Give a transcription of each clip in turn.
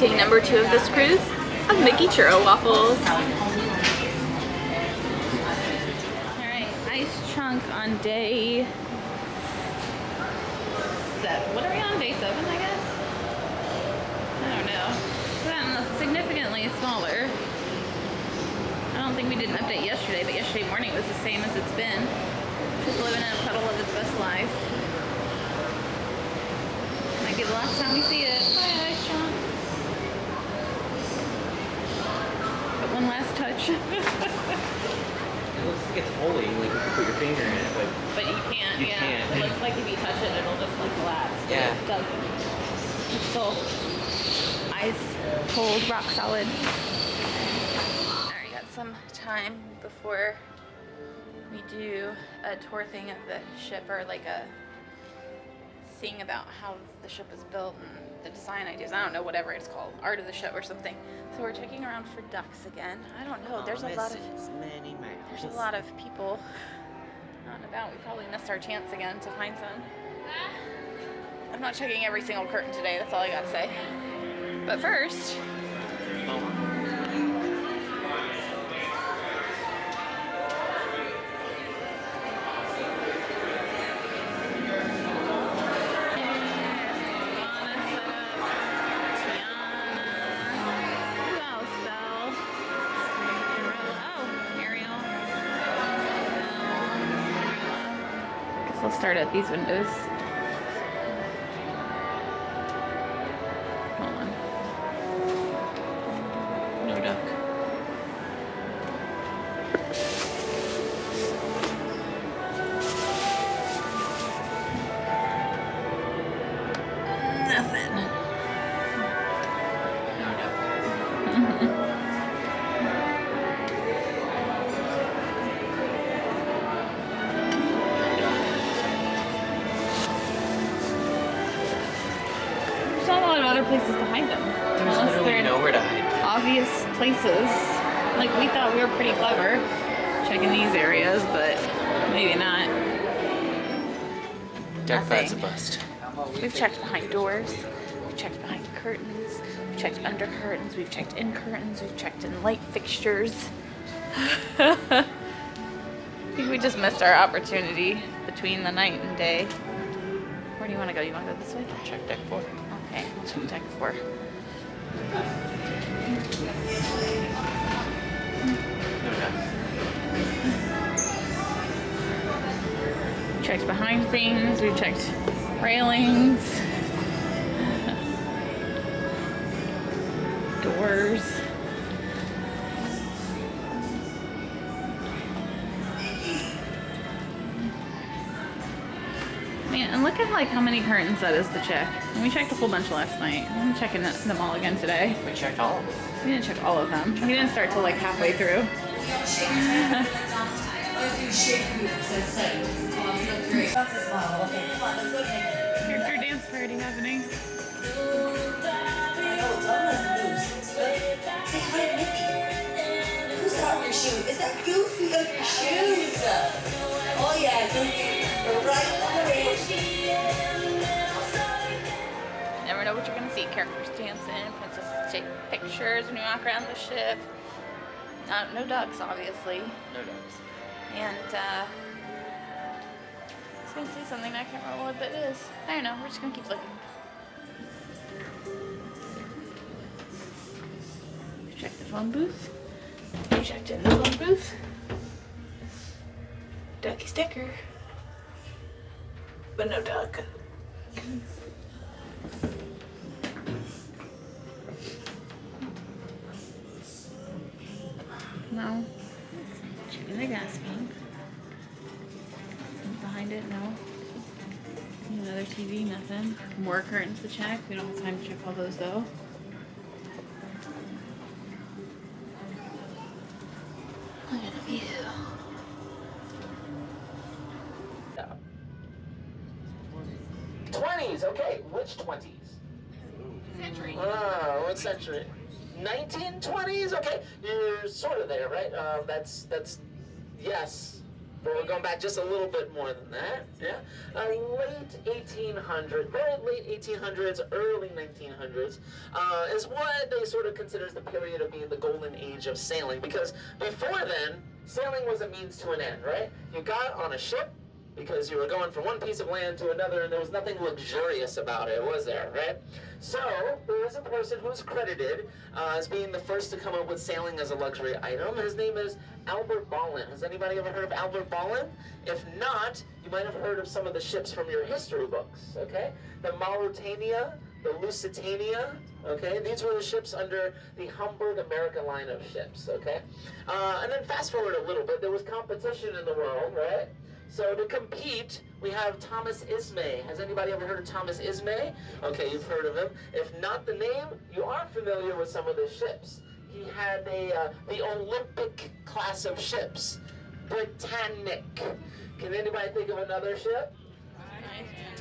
day number 2 of this cruise of Mickey Churro Waffles. Alright, ice chunk on day 7. What are we on? Day 7, I guess? I don't know. It's gotten significantly smaller. I don't think we did an update yesterday, but yesterday morning was the same as it's been. Just living in a puddle of its best life. Might be the last time we see it. Bye, ice chunk. But one last touch. It looks like it's holy, like you can put your finger in it, but you can't, you can't. It looks like if you touch it, it'll just like collapse. Yeah. It doesn't. It's still ice, cold, rock solid. Alright, got some time before we do a tour thing of the ship, or like a thing about how the ship is built and the design ideas. I don't know, whatever it's called, art of the ship or something. So we're checking around for ducks again. I don't know. There's a lot of people out and about. We probably missed our chance again to find some. I'm not checking every single curtain today. That's all I gotta say. But first. I'll start at these windows. Hold on. No duck. Nothing. No duck. There's not a lot of other places to hide them. There's literally nowhere to hide. Obvious places. Like, we thought we were pretty clever checking these areas, but maybe not. Duck Nothing. Flat's a bust. We've checked behind doors, we've checked behind curtains, we've checked under curtains, we've checked in curtains, we've checked in light fixtures. I think we just missed our opportunity between the night and day. Where do you want to go? You want to go this way? Check deck 4. Okay, we'll check deck 4. No duck. Checked behind things, we've checked railings, doors. Man, and look at like how many curtains that is to check. And we checked a whole bunch last night. I'm checking them all again today. We checked all of them. We didn't check all of them. We didn't start till like halfway through. Character dance party happening. Say hi to Mickey. Who's on your shoe? Is that Goofy on your shoes? Oh yeah, Goofy. We're right on the range. Never know what you're gonna see. Characters dancing, princesses take pictures when you walk around the ship. No ducks, obviously. No ducks. And I was gonna say something, I can't remember what that is. I don't know, we're just gonna keep looking. We checked the phone booth. We checked in the phone booth. Ducky sticker. But no duck. No. Checking the gas pump. Behind it, no. Another TV, nothing. More curtains to check. We don't have time to check all those though. Look at the view. 20s, okay. Which 20s? Century. What century? 1920s? Okay, you're sort of there, right? That's yes. But we're going back just a little bit more than that. Yeah. Late 1800s, very late 1800s, early 1900s is what they sort of consider as the period of being the golden age of sailing. Because before then, sailing was a means to an end, right? You got on a ship because you were going from one piece of land to another, and there was nothing luxurious about it, was there, right? So there is a person who's credited as being the first to come up with sailing as a luxury item. His name is Albert Ballin. Has anybody ever heard of Albert Ballin? If not, you might have heard of some of the ships from your history books, okay? The Mauretania, the Lusitania, okay? These were the ships under the Hamburg America line of ships, okay? And then fast forward a little bit, there was competition in the world, right? So to compete, we have Thomas Ismay. Has anybody ever heard of Thomas Ismay? Okay, you've heard of him. If not the name, you are familiar with some of the ships. He had the Olympic class of ships, Britannic. Can anybody think of another ship?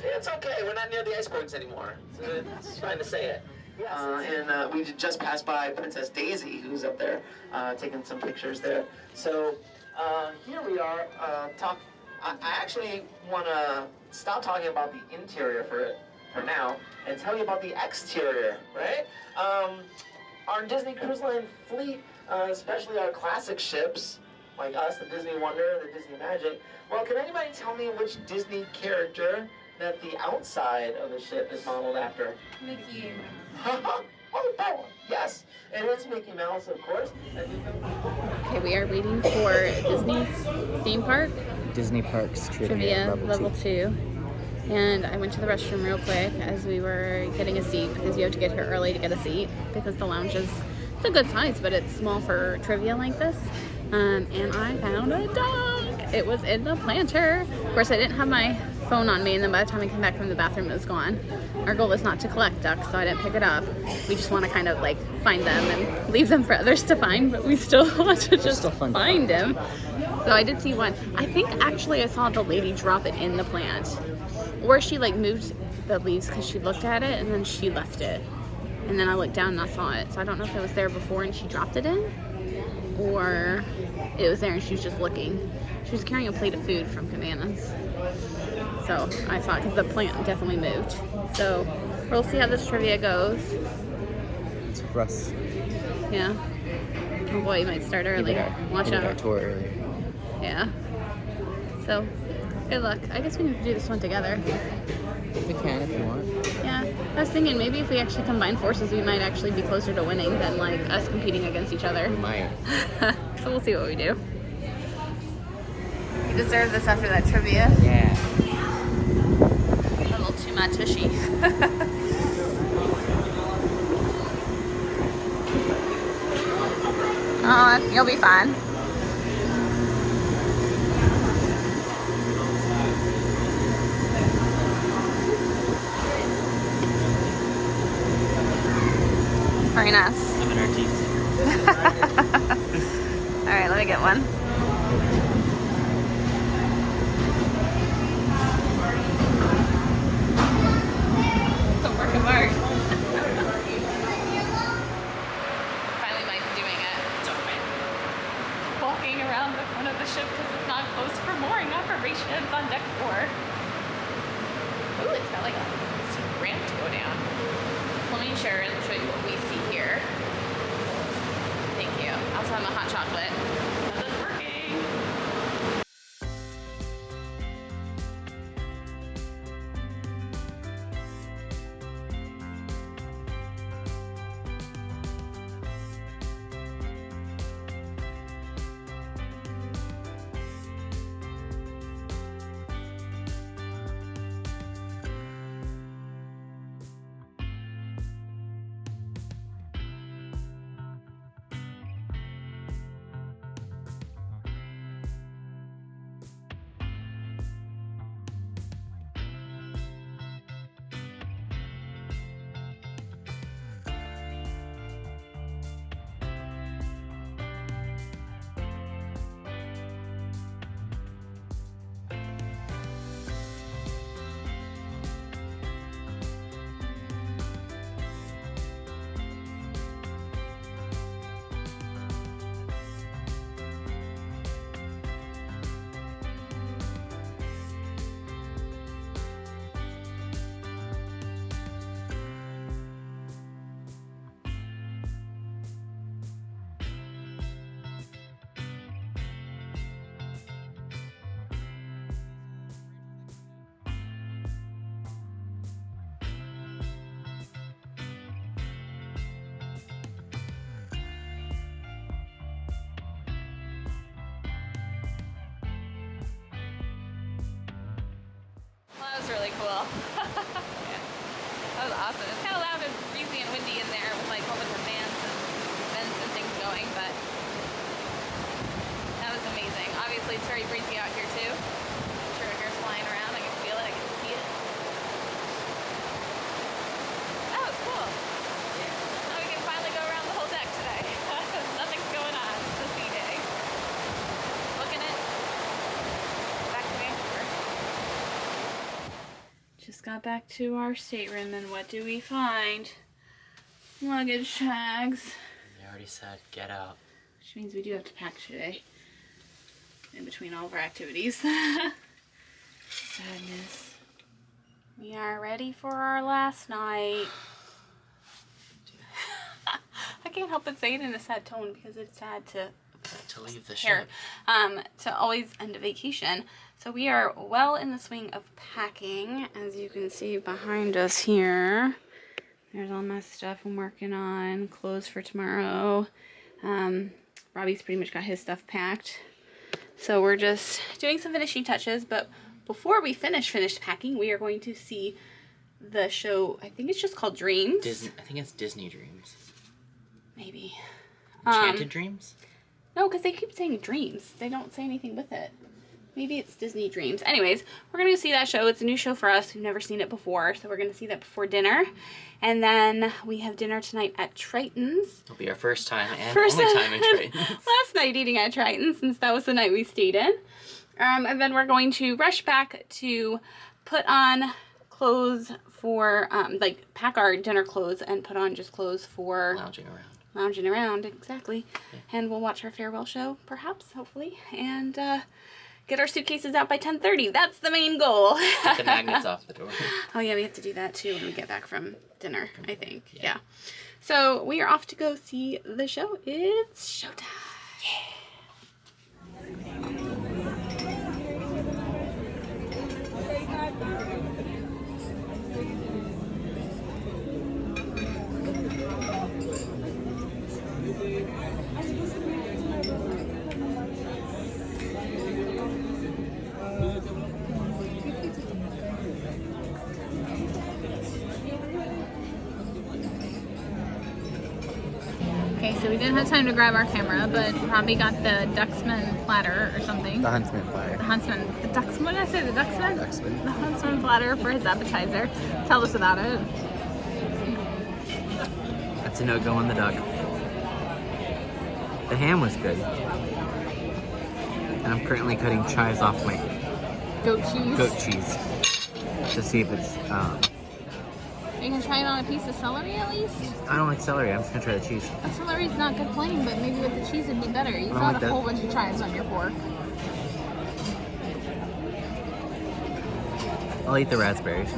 It's okay, we're not near the icebergs anymore. It's fine to say it. And we just passed by Princess Daisy, who's up there taking some pictures there. So here we are I actually want to stop talking about the interior for now and tell you about the exterior, right? Our Disney Cruise Line fleet, especially our classic ships, like us, the Disney Wonder, the Disney Magic. Well, can anybody tell me which Disney character that the outside of the ship is modeled after? Mickey. Oh, yes, it is Mickey Mouse, of course. Okay, we are waiting for Disney theme park Disney Parks trivia level 2. And I went to the restroom real quick as we were getting a seat because you have to get here early to get a seat because the lounge is, it's a good size, but it's small for trivia like this. And I found a duck. It was in the planter. Of course, I didn't have my phone on me, and then by the time I came back from the bathroom, it was gone. Our goal is not to collect ducks, so I didn't pick it up. We just want to kind of like find them and leave them for others to find, but we still want to just find them. So I did see one. I think actually I saw the lady drop it in the plant, or she like moved the leaves because she looked at it and then she left it. And then I looked down and I saw it. So I don't know if it was there before and she dropped it in, or it was there and she was just looking. She was carrying a plate of food from Cabanas. So I saw it because the plant definitely moved. So we'll see how this trivia goes. It's Russ. Yeah. Oh boy, you might start early. Watch out. Our tour earlier. Yeah. So, good luck. I guess we can do this one together. We can if you want. Yeah. I was thinking maybe if we actually combine forces, we might actually be closer to winning than like us competing against each other. We might. So we'll see what we do. You deserve this after that trivia. Yeah. A little too much tushy. Oh, you'll be fine. Very nice. I'm an artiste. Alright, let me get one. Don't work and mark. Finally Mike's doing it. It's open. Walking around the front of the ship because it's not closed for mooring operations on deck 4. Ooh, it's got like a steep ramp to go down. Let me share and show you what we see here. Thank you. I also have my hot chocolate. That's working. cool. Yeah. That was awesome. It's kind of loud and breezy and windy in there with like a whole bunch of fans and vents and things going, but that was amazing. Obviously, it's very breezy out here too. I'm sure hair's flying around. I can feel it. I can see it. That was cool. Now we can finally go around the whole deck today. Nothing's going on. It's a sea day. Booking it. Back to Vancouver. Just got back to our stateroom, and what do we find? Luggage tags. They already said get out. Which means we do have to pack today. In between all of our activities. Sadness. We are ready for our last night. I can't help but say it in a sad tone because it's sad to leave the ship. ship. To always end a vacation. So we are well in the swing of packing, as you can see behind us here. There's all my stuff I'm working on, clothes for tomorrow. Robbie's pretty much got his stuff packed. So we're just doing some finishing touches, but before we finish packing, we are going to see the show. I think it's just called Dreams. I think it's Disney Dreams. Maybe. Enchanted Dreams? No, because they keep saying Dreams. They don't say anything with it. Maybe it's Disney Dreams. Anyways, we're going to see that show. It's a new show for us. We've never seen it before, so we're going to see that before dinner. And then we have dinner tonight at Triton's. It'll be our first time and only time in Triton's. Last night eating at Triton, since that was the night we stayed in. And then we're going to rush back to put on clothes for, like, pack our dinner clothes and put on just clothes for... Lounging around, exactly. Yeah. And we'll watch our farewell show, perhaps, hopefully. And get our suitcases out by 10:30. That's the main goal. Get the magnets off the door. Oh, yeah, we have to do that, too, when we get back from dinner, I think. Yeah. So we are off to go see the show. It's showtime. Okay, so we didn't have time to grab our camera, but Robbie got the Duxman platter or something. The Huntsman platter. The Huntsman. The Duxman, what did I say? The Duxman? Duxman. The Huntsman platter for his appetizer. Tell us about it. That's a no-go on the duck. The ham was good. And I'm currently cutting chives off my Goat cheese. To see if it's... Are you going to try it on a piece of celery at least? I don't like celery. I'm just going to try the cheese. The celery's not good plain, but maybe with the cheese it'd be better. You got a whole bunch of chives on your fork. I'll eat the raspberries.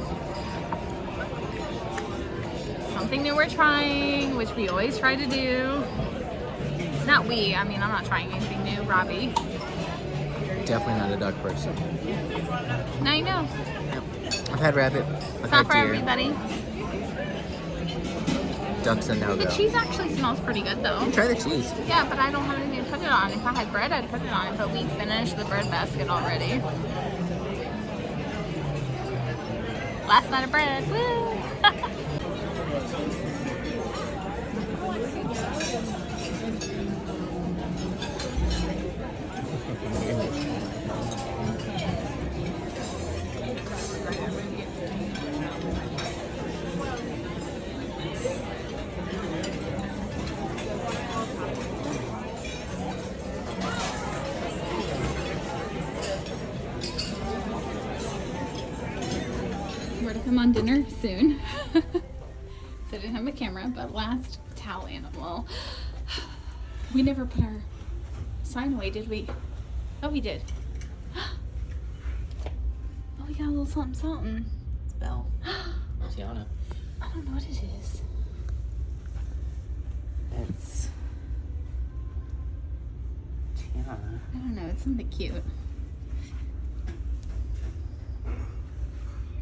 Something new we're trying, which we always try to do. Not we, I mean, I'm not trying anything new, Robbie. Definitely not a duck person. Now you know. I've had rabbit. It's not for everybody. Duck's a no-go. The cheese actually smells pretty good though. Try the cheese. Yeah, but I don't have anything to put it on. If I had bread, I'd put it on it, but we finished the bread basket already. Last night of bread, woo! We're to come on dinner soon. So I didn't have my camera, but last towel animal. We never put our sign away, did we? Oh, we did. Oh, we got a little something, something. It's Belle. Tiana. I don't know what it is. It's Tiana. I don't know, it's something cute.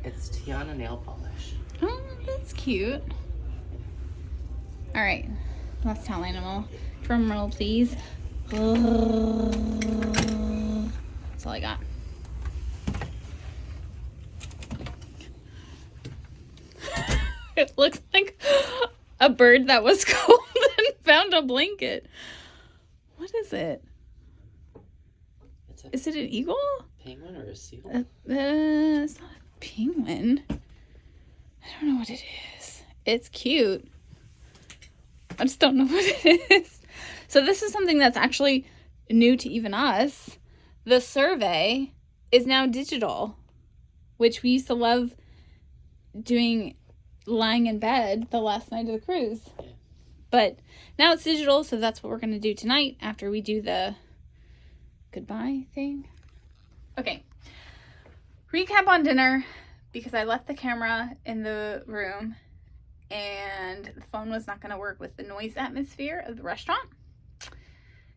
It's Tiana nail polish. Oh, that's cute. All right, last towel animal. Drum roll, please. That's all I got. It looks like a bird that was cold and found a blanket. What is it? Is it an eagle? Penguin or a seal? It's not a penguin. I don't know what it is. It's cute. I just don't know what it is. So this is something that's actually new to even us. The survey is now digital, which we used to love doing lying in bed the last night of the cruise. Yeah. But now it's digital, so that's what we're going to do tonight after we do the goodbye thing. Okay. Recap on dinner, because I left the camera in the room and the phone was not going to work with the noise atmosphere of the restaurant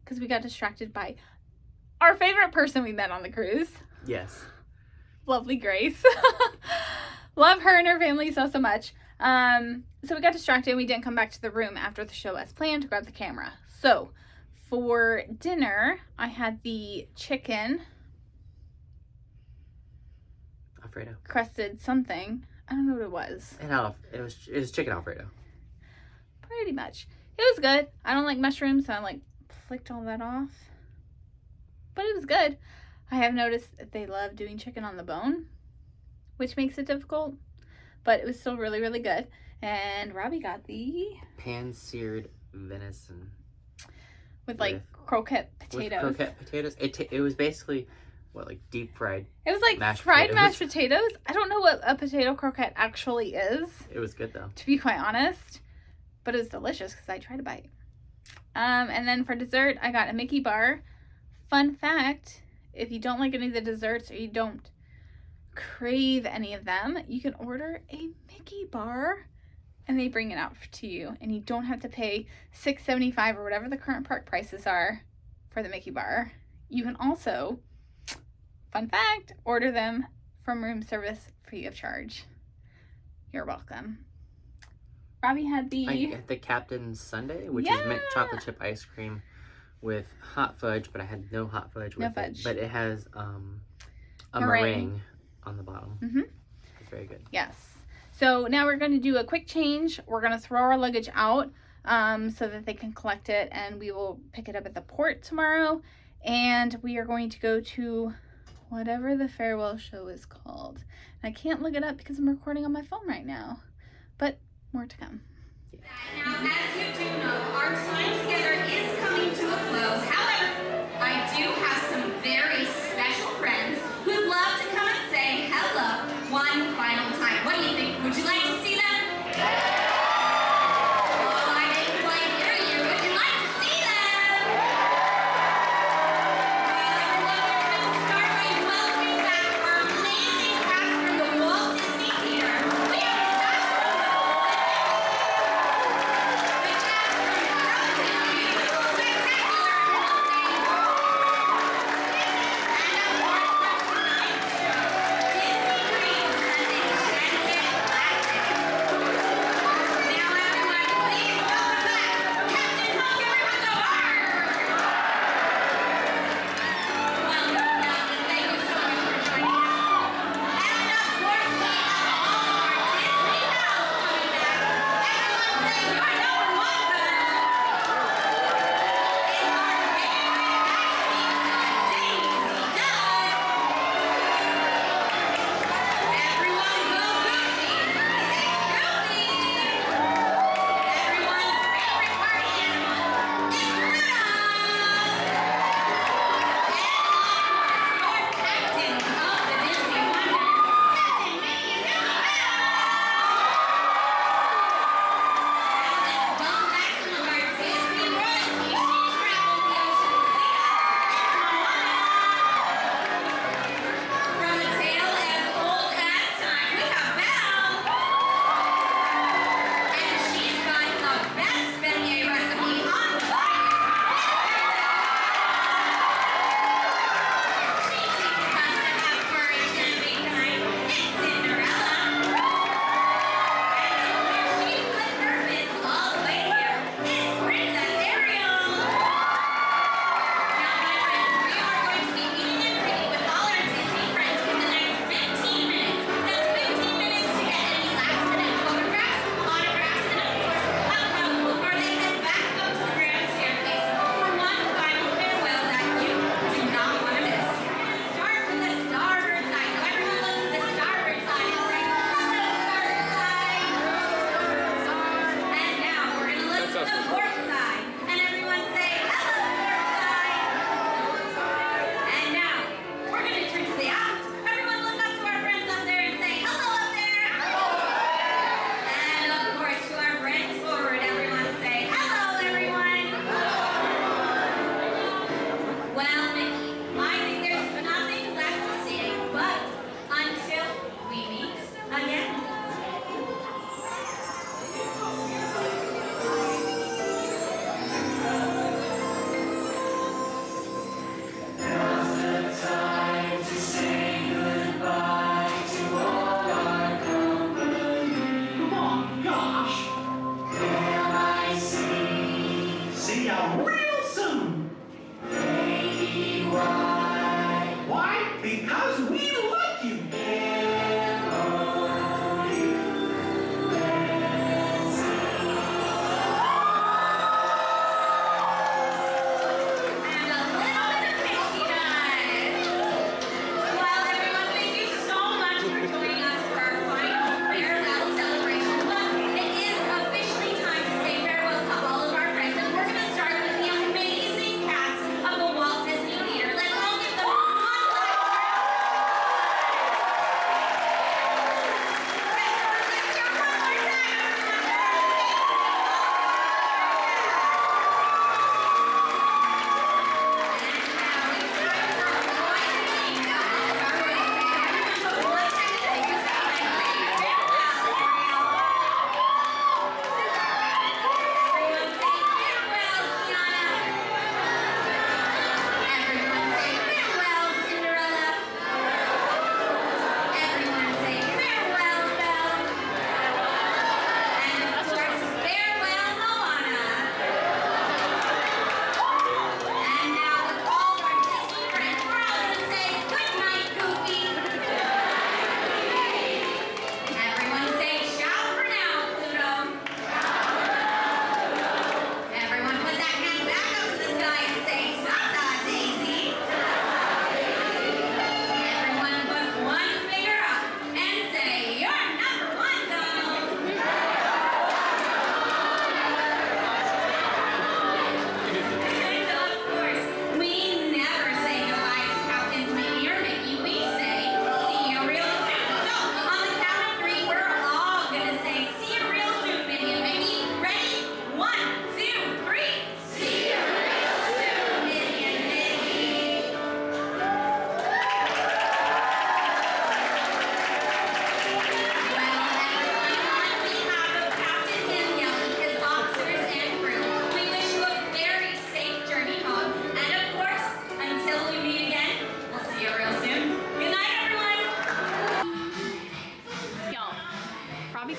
because we got distracted by our favorite person we met on the cruise. Yes. Lovely Grace. Love her and her family so much. So we got distracted and we didn't come back to the room after the show as planned to grab the camera. So for dinner, I had the chicken Alfredo. crusted something. I don't know what it was. It was chicken Alfredo. Pretty much. It was good. I don't like mushrooms, so I like flicked all that off. But it was good. I have noticed that they love doing chicken on the bone, which makes it difficult. But it was still really, really good. And Robbie got the pan-seared venison. with like croquette potatoes. With croquette potatoes. It was basically like deep fried. It was like fried mashed potatoes. I don't know what a potato croquette actually is. It was good though, to be quite honest, but it was delicious because I tried to bite. And then for dessert, I got a Mickey bar. Fun fact: if you don't like any of the desserts or you don't crave any of them, you can order a Mickey bar and they bring it out to you, and you don't have to pay $6.75 or whatever the current park prices are for the Mickey bar. You can also, fun fact, order them from room service free of charge. You're welcome. Robbie had the Captain's Sundae, which is mint chocolate chip ice cream with hot fudge, but I had no hot fudge with it. But it has a meringue on the bottom. Mm-hmm. It's very good. Yes. So now we're going to do a quick change. We're going to throw our luggage out so that they can collect it, and we will pick it up at the port tomorrow. And we are going to go to whatever the farewell show is called. And I can't look it up because I'm recording on my phone right now. But more to come. Now, as you do know, our time together is coming to a close. However, I do have some very special friends who'd love to come and say hello one final time. What do you think? Would you like to see them? Oh, I didn't quite hear you. Would you like to see them? Well, everyone, we're going to start by welcoming back our amazing cast from the Walt Disney Theater. We have the cast from the cast from Frozen, beautiful, spectacular, and we'll say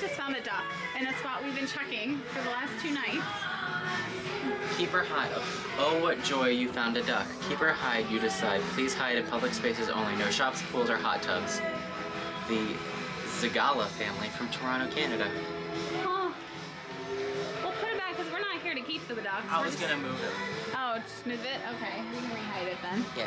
just found a duck in a spot we've been checking for the last 2 nights. Keep her hide. Oh, what joy, you found a duck. Keep her hide, you decide. Please hide in public spaces only. No shops, pools, or hot tubs. The Zagala family from Toronto, Canada. Oh. We'll put it back because we're not here to keep the ducks. I was gonna move it. Oh, just move it? Okay, we can re-hide it then. Yeah.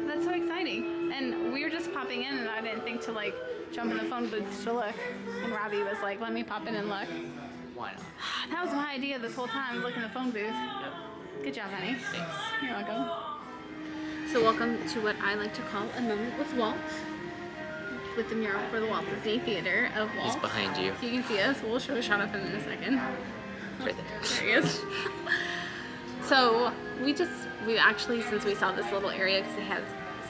That's so exciting. And we were just popping in and I didn't think to like jump in the phone booth to look. And Robbie was like, let me pop in and look. Why not? That was my idea this whole time, look in the phone booth. Yep. Good job, honey. Thanks. You're welcome. So welcome to what I like to call a moment with Walt. With the mural for the Walt Disney Theater of Walt. He's behind you. You can see us. We'll show a shot of him in a second. Right there. There he is. So we actually, since we saw this little area, because they have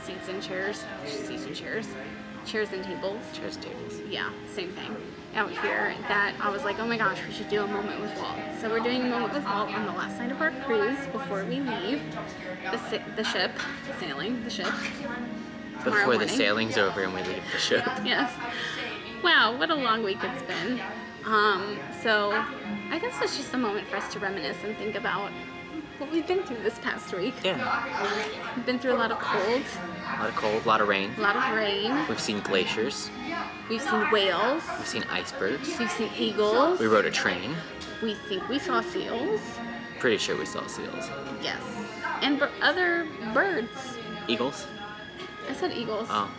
seats and chairs and tables. Chairs and tables. Yeah, same thing. Out here, that I was like, oh my gosh, we should do a moment with Walt. So we're doing a moment with Walt on the last night of our cruise before we leave the ship. Before the sailing's over and we leave the ship. Yes. Wow, what a long week it's been. So I guess it's just a moment for us to reminisce and think about what we've been through this past week. Yeah. We've been through a lot of cold. A lot of cold, a lot of rain. A lot of rain. We've seen glaciers. We've seen whales. We've seen icebergs. We've seen eagles. We rode a train. We think we saw seals. Pretty sure we saw seals. Yes. And other birds. Eagles? I said eagles. Oh.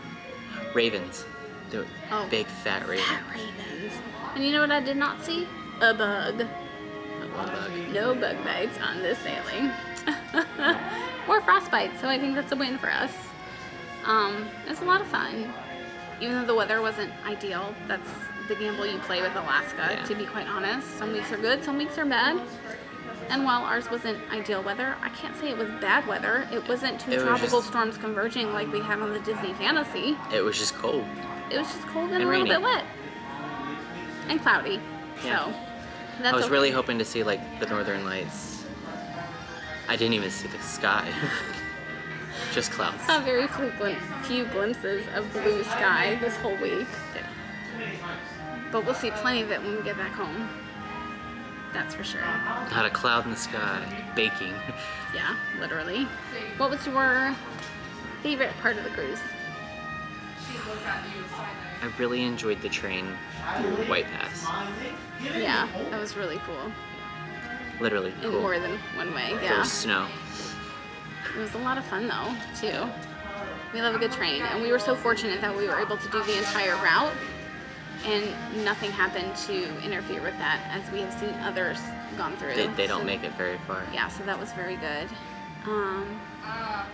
Ravens. The Oh. big fat ravens. Fat ravens. And you know what I did not see? A bug. Not one bug. No bug bites on this sailing. Or frostbite, so I think that's a win for us. It was a lot of fun. Even though the weather wasn't ideal, that's the gamble you play with Alaska, Yeah. to be quite honest. Some weeks are good, some weeks are bad. And while ours wasn't ideal weather, I can't say it was bad weather. It wasn't two It was tropical just- storms converging like we had on the Disney Fantasy. It was just cold. It was just cold and And a little rainy. bit wet. And cloudy. Yeah. So, that's I was okay. really hoping to see like the northern lights. I didn't even see the sky. Just clouds. Saw very few glimpses of blue sky this whole week. Yeah. But we'll see plenty of it when we get back home. That's for sure. Not a cloud in the sky. Baking. Yeah, literally. What was your favorite part of the cruise? I really enjoyed the train through White Pass. Yeah, that was really cool. Literally In cool. more than one way, There yeah. was snow. It was a lot of fun though, too. We love a good train, and we were so fortunate that we were able to do the entire route, and nothing happened to interfere with that, as we have seen others gone through. They don't So- make it very far. Yeah, so that was very good. I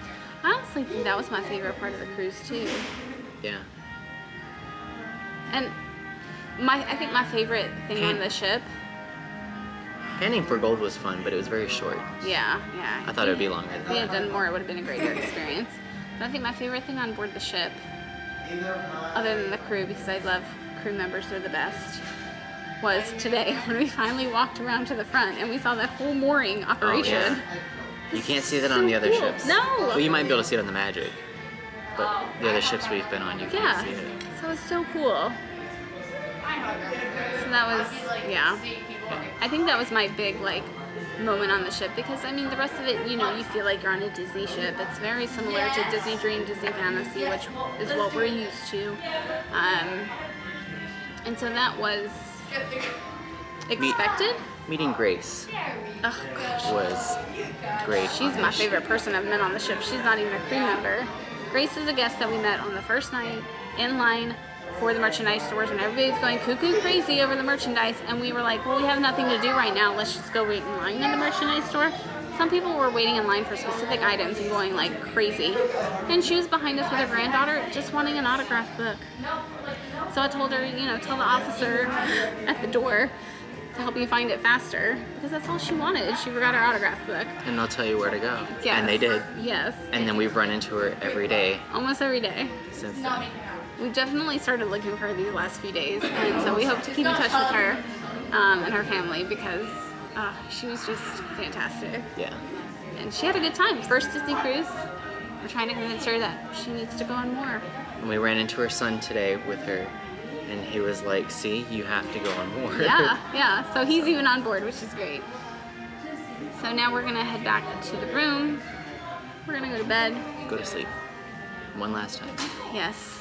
honestly think that was my favorite part of the cruise too. Yeah. And I think my favorite thing on the ship, Panning for Gold was fun, but it was very short. yeah. I thought it would be longer If than we had that. done more, it would have been a greater experience. But I think my favorite thing on board the ship, other than the crew, because I love crew members, they're the best, was today when we finally walked around to the front and we saw that whole mooring operation. Oh, yeah. You can't see that on the other cool. ships. No! Well, you might be able to see it on the Magic, but the other ships we've been on, you Yeah, can't see it. so it was so cool. So that was, yeah. I think that was my big, like, moment on the ship, because, I mean, the rest of it, you know, you feel like you're on a Disney ship. It's very similar to Disney Dream, Disney Fantasy, which is what we're used to. And so that was expected. Meeting Grace Oh, gosh. was great. She's my favorite person I've met on the ship. She's not even a crew member. Grace is a guest that we met on the first night in line for the merchandise stores, and everybody's going cuckoo crazy over the merchandise, and we were like, well, we have nothing to do right now. Let's just go wait in line in the merchandise store. Some people were waiting in line for specific items and going like crazy. And she was behind us with her granddaughter just wanting an autograph book. So I told her, you know, tell the officer at the door to help you find it faster, because that's all she wanted. She forgot her autograph book. And they'll tell you where to go. Yes. And they did. Yes. And then we've run into her every day Almost every day. since then. We definitely started looking for her these last few days, and so we hope to keep in touch with her and her family, because she was just fantastic. Yeah. And she had a good time. First Disney cruise. We're trying to convince her that she needs to go on more. And we ran into her son today with her And he was like, see, you have to go on board. Yeah. So he's even on board, which is great. So now we're gonna head back to the room. We're gonna go to bed. Go to sleep. One last time. Yes.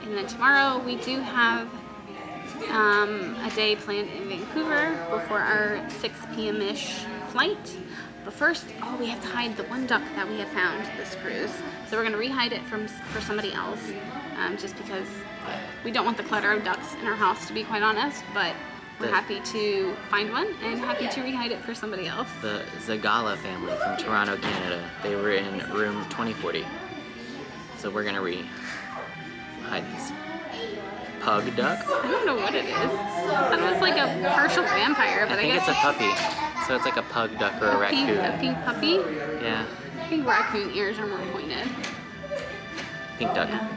And then tomorrow we do have a day planned in Vancouver before our 6 p.m.-ish flight. But first, we have to hide the one duck that we have found this cruise. So we're gonna rehide it for somebody else, just because we don't want the clutter of ducks in our house, to be quite honest. But we're happy to find one and happy to rehide it for somebody else. The Zagala family from Toronto, Canada. They were in room 2040. So we're gonna hide this pug duck. I don't know what it is. I thought it was like a partial vampire, but I think guess it's a puppy. So it's like a pug duck or a raccoon. A pink puppy? Yeah. I think raccoon ears are more pointed. Pink duck. Yeah.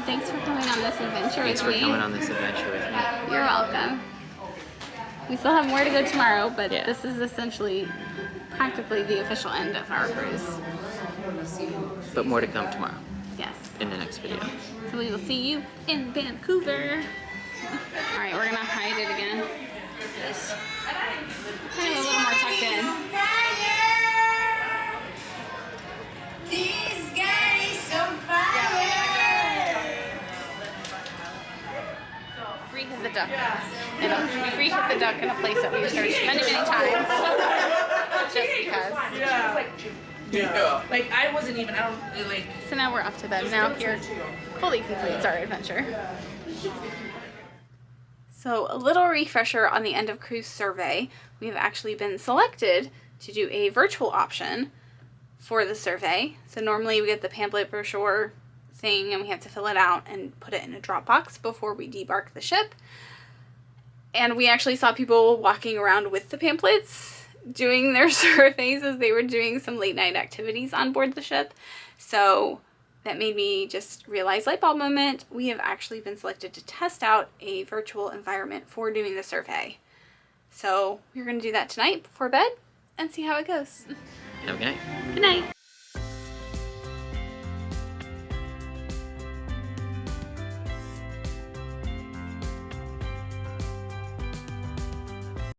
Thanks for coming on this adventure Thanks with for me. coming on this adventure with me. You're welcome. We still have more to go tomorrow, but Yeah. this is essentially practically the official end of our cruise. But more to come tomorrow Yes. in the next video. So we will see you in Vancouver. All right, we're gonna hide it again. Yes. Kind of a little more tucked in. This guy is on fire. Free hit the duck. Free hit the duck in a place that we've searched many, many times. Just because. Yeah. Like I wasn't even. I don't like. So now we're off to bed. Now here fully concludes our adventure. So a little refresher on the end of cruise survey. We have actually been selected to do a virtual option for the survey. So normally we get the pamphlet brochure thing and we have to fill it out and put it in a Dropbox before we debark the ship. And we actually saw people walking around with the pamphlets doing their surveys as they were doing some late night activities on board the ship. So that made me just realize, light bulb moment, we have actually been selected to test out a virtual environment for doing the survey. So we're going to do that tonight before bed and see how it goes. Have a good night. Good night.